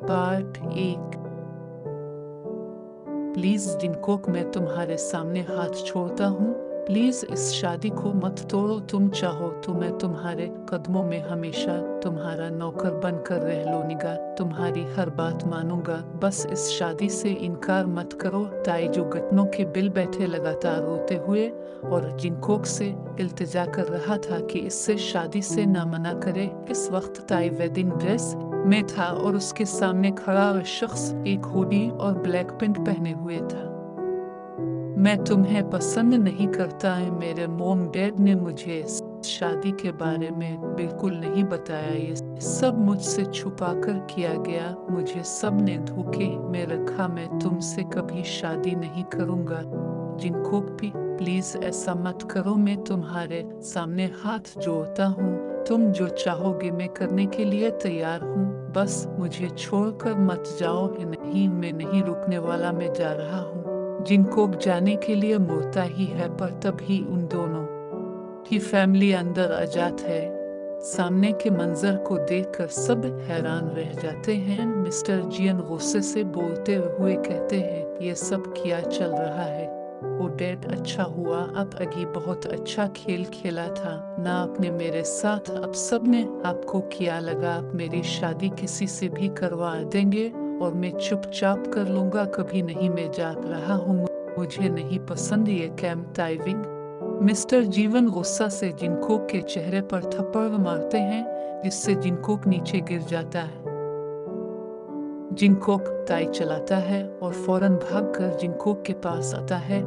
Part 1। Please जिनकोक, मैं तुम्हारे सामने हाथ छोड़ता हूँ। प्लीज इस शादी को मत तोड़ो। तुम चाहो तो मैं तुम्हारे कदमों में हमेशा तुम्हारा नौकर बनकर रह लूंगा। तुम्हारी हर बात मानूंगा। बस इस शादी से इनकार मत करो। ताई जो घुटनों के बिल बैठे लगातार रोते हुए और जिनकोक से इल्तिजा कर रहा था कि इससे शादी से ना मना करे। इस वक्त ताई वेडिंग ड्रेस में था और उसके सामने खड़ा वह शख्स एक हुडी और ब्लैक पैंट पहने हुए था। मैं तुम्हें पसंद नहीं करता है। मेरे मोम डैड ने मुझे इस शादी के बारे में बिल्कुल नहीं बताया। ये सब मुझसे छुपा कर किया गया। मुझे सब ने धोखे में रखा। मैं तुमसे कभी शादी नहीं करूंगा। जिनकोक भी, प्लीज ऐसा मत करो। मैं तुम्हारे सामने हाथ जोड़ता हूँ। तुम जो चाहोगे मैं करने के लिए तैयार हूँ। बस मुझे छोड़कर मत जाओ। नहीं, मैं नहीं रुकने वाला। मैं जा रहा हूँ। जिनकोक जाने के लिए मुड़ता ही है, पर तभी उन दोनों की फैमिली अंदर आ जात है। सामने के मंजर को देखकर सब हैरान रह जाते हैं। मिस्टर जियन गुस्से से बोलते हुए कहते हैं, ये सब क्या चल रहा है? ओ डैड, अच्छा हुआ आप अगी बहुत अच्छा खेल खेला था ना आपने मेरे साथ। अब सब ने आपको क्या लगा आप मेरी शादी किसी से भी करवा देंगे और मैं चुपचाप कर लूंगा? कभी नहीं, मैं जा रहा हूँ। मुझे नहीं पसंद ये कैंप डाइविंग। मिस्टर जीवन गुस्सा से जिनकोक के चेहरे पर थप्पड़ मारते हैं, जिससे जिनकोक नीचे गिर जाता है। जिनकोक ताई चलाता है और फौरन भागकर जिनकोक के पास आता है।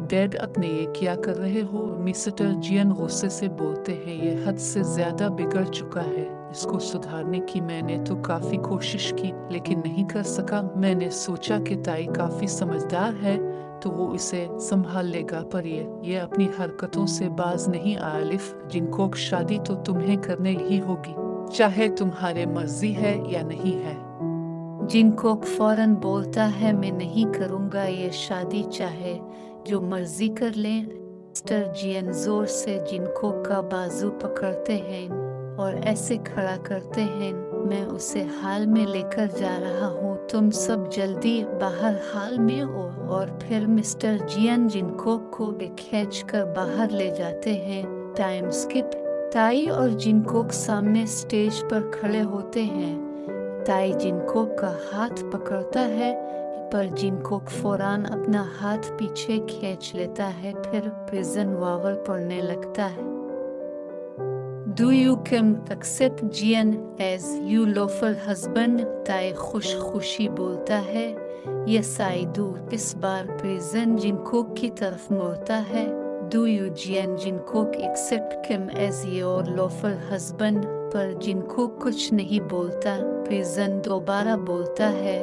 डैड, अपने ये क्या कर रहे हो? मिस्टर जियन गुस्से से बोलते हैं, ये हद से ज्यादा बिगड़ चुका है। इसको सुधारने की मैंने तो काफी कोशिश की, लेकिन नहीं कर सका। मैंने सोचा कि ताई काफी समझदार है तो वो इसे संभाल लेगा, पर ये अपनी हरकतों से बाज नहीं आया। लिफ, जिनकोक, शादी तो तुम्हें करने ही होगी, चाहे तुम्हारे मर्जी है या नहीं है। जिनकोक फौरन बोलता है, मैं नहीं करूंगा ये शादी, चाहे जो मर्जी कर लें। मिस्टर जियन जोर से जिनकोक का बाजू पकड़ते हैं और ऐसे खड़ा करते हैं, मैं उसे हाल में लेकर जा रहा हूँ। तुम सब जल्दी बाहर हाल में हो। और फिर मिस्टर जियन जिनकोक को खींच कर बाहर ले जाते हैं। Time skip. ताई और जिनकोक सामने स्टेज पर खड़े होते हैं। ताई जिनकोक का हाथ पकड़ता है, पर जिनकोक फौरन अपना हाथ पीछे खींच लेता है। फिर प्रिजन वावर पढ़ने लगता है। Do you can accept Jian as your lawful husband? ताई खुशी बोलता है, Yes I do। इस बार प्रिजन जिनकोक की तरफ मुड़ता है। Do you Jian जिनकोक accept him as your lawful husband? पर जिनकोक कुछ नहीं बोलता। प्रिजन दोबारा बोलता है,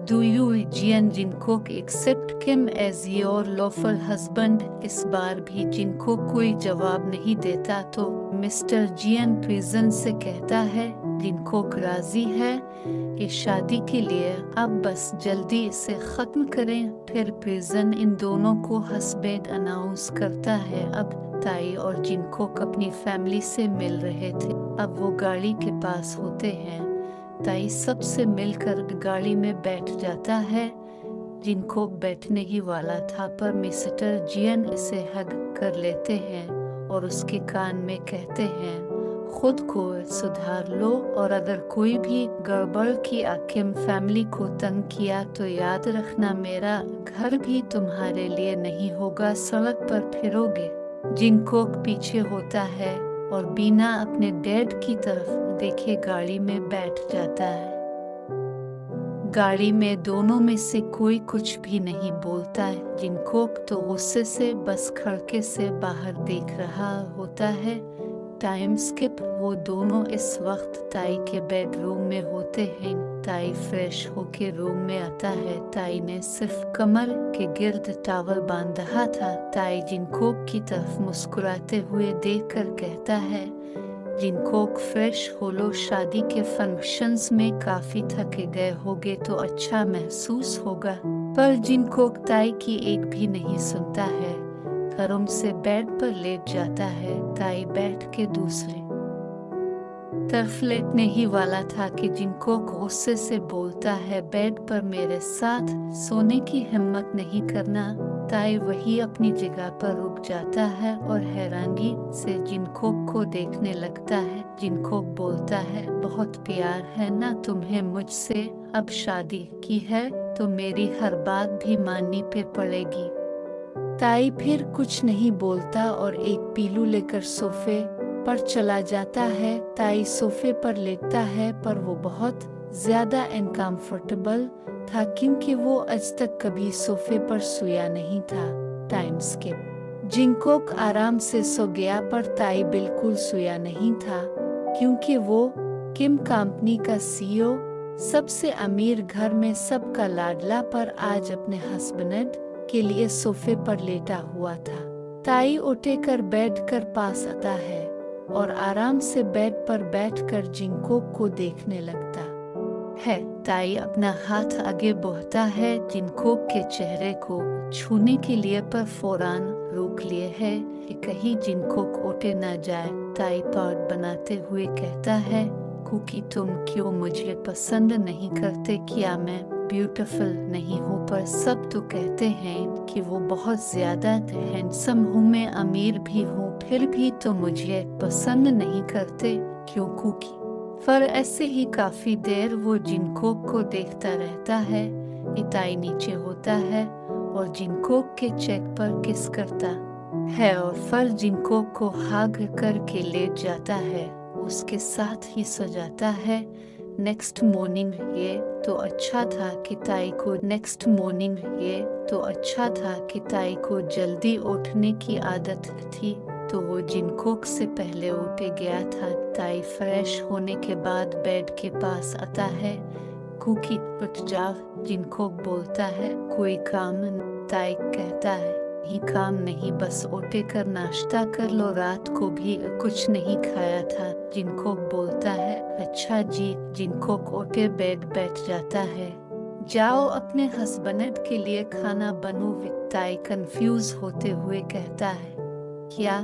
Do you Jian जिनकोक accept him as your lawful husband? इस बार भी जिनकोक कोई जवाब नहीं देता तो मिस्टर जियन प्रिजन से कहता है, जिनकोक राजी है इस शादी के लिए, अब बस जल्दी इसे खत्म करें। फिर प्रिजन इन दोनों को हस्बैंड अनाउंस करता है। अब ताई और जिनकोक अपनी फैमिली से मिल रहे थे, अब वो गाड़ी के पास होते हैं। ताई सबसे मिलकर गाड़ी में बैठ जाता है। जिनकोक बैठने ही वाला था, पर मिस्टर जियन इसे हग कर लेते हैं और उसके कान में कहते हैं, खुद को सुधार लो और अगर कोई भी गड़बड़ की आखिम फैमिली को तंग किया तो याद रखना, मेरा घर भी तुम्हारे लिए नहीं होगा, सड़क पर फिरोगे। जिनकोक पीछे होता है और बिना अपने डैड की तरफ देखे गाड़ी में बैठ जाता है। गाड़ी में दोनों में से कोई कुछ भी नहीं बोलता है। जिनकोक तो गुस्से से बस खड़के से बाहर देख रहा होता है। Time skip. वो दोनों इस वक्त ताई के बेडरूम में होते हैं। ताई फ्रेश होके रूम में आता है। ताई ने सिर्फ कमर के गिर्द टॉवल बांधा था। ताई जिनकोक की तरफ मुस्कुराते हुए देखकर कहता है, जिनकोक फ्रेश हो लो, शादी के फंक्शंस में काफी थके गए होगे तो अच्छा महसूस होगा। पर जिनकोक ताई की एक भी नहीं सुनता है। आराम से बेड पर लेट जाता है। ताई बैठ के दूसरे तरफलेटने ही वाला था कि जिनकोक गुस्से से बोलता है, बेड पर मेरे साथ सोने की हिम्मत नहीं करना। ताई वही अपनी जगह पर रुक जाता है और हैरानी से जिनकोक को देखने लगता है। जिनकोक बोलता है, बहुत प्यार है ना तुम्हें मुझसे, अब शादी की है तो मेरी हर बात भी माननी पे पड़ेगी। ताई फिर कुछ नहीं बोलता और एक पीलू लेकर सोफे पर चला जाता है। ताई सोफे पर लेटता है पर वो बहुत ज्यादा अनकंफर्टेबल था क्योंकि वो आज तक कभी सोफे पर सोया नहीं था। Time skip. जिनकोक आराम से सो गया पर ताई बिल्कुल सोया नहीं था क्योंकि वो किम कंपनी का सीईओ, सबसे अमीर घर में सबका लाडला, पर आज अपने हस्बैंड के लिए सोफे पर लेटा हुआ था। ताई उठकर बेड कर पास आता है और आराम से बेड पर बैठकर जिनकोक को देखने लगता है। ताई अपना हाथ आगे बढ़ता है जिनकोक के चेहरे को छूने के लिए, पर फौरन रोक लिए है कि कहीं जिनकोक उठे न जाए। ताई पार्ट बनाते हुए कहता है, कुकी तुम क्यों मुझे पसंद नहीं करते? क्या मैं ब्यूटीफुल नहीं हूँ? पर सब तो कहते हैं कि वो बहुत ज्यादा हैंडसम हूँ, मैं अमीर भी हूँ, फिर भी तो मुझे पसंद नहीं करते क्यों कुकी? पर ऐसे ही काफी देर वो जिनकोक को देखता रहता है। ताई नीचे होता है और जिनकोक के चेक पर किस करता है और फिर जिनकोक को हाग करके लेट जाता है, उसके साथ ही सो जाता है। नेक्स्ट मॉर्निंग ये तो अच्छा था कि ताई को जल्दी उठने की आदत थी, तो वो जिनकोक से पहले उठ गया था। ताई फ्रेश होने के बाद बेड के पास आता है। कुकी उठ जाओ, जिनकोक बोलता है, कोई काम? ताई कहता है, ही काम नहीं, बस उठे कर नाश्ता कर लो, रात को भी कुछ नहीं खाया था। जिनकोक बोलता है, अच्छा जी। जिनकोक उठे बेड बैठ जाता है। जाओ अपने हस्बैंड के लिए खाना बनो। ताई कंफ्यूज होते हुए कहता है, क्या?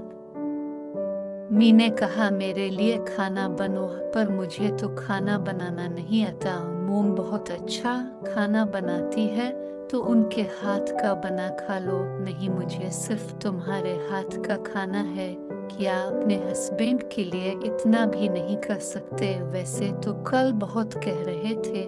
मीने कहा मेरे लिए खाना बनो, पर मुझे तो खाना बनाना नहीं आता। मोम बहुत अच्छा खाना बनाती है तो उनके हाथ का बना खा लो। नहीं, मुझे सिर्फ तुम्हारे हाथ का खाना है। क्या अपने हस्बैंड के लिए इतना भी नहीं कर सकते? वैसे तो कल बहुत कह रहे थे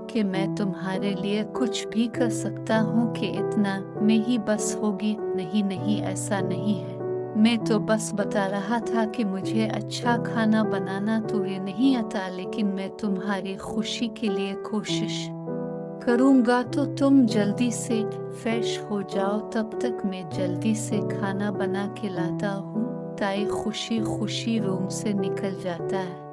कि मैं तुम्हारे लिए कुछ भी कर सकता हूँ, कि इतना में ही बस होगी। नहीं नहीं, ऐसा नहीं है, मैं तो बस बता रहा था कि मुझे अच्छा खाना बनाना तो ये नहीं आता, लेकिन मैं तुम्हारी खुशी के लिए कोशिश करूँगा। तो तुम जल्दी से फ्रेश हो जाओ, तब तक मैं जल्दी से खाना बना के लाता हूँ। ताई खुशी खुशी रूम से निकल जाता है।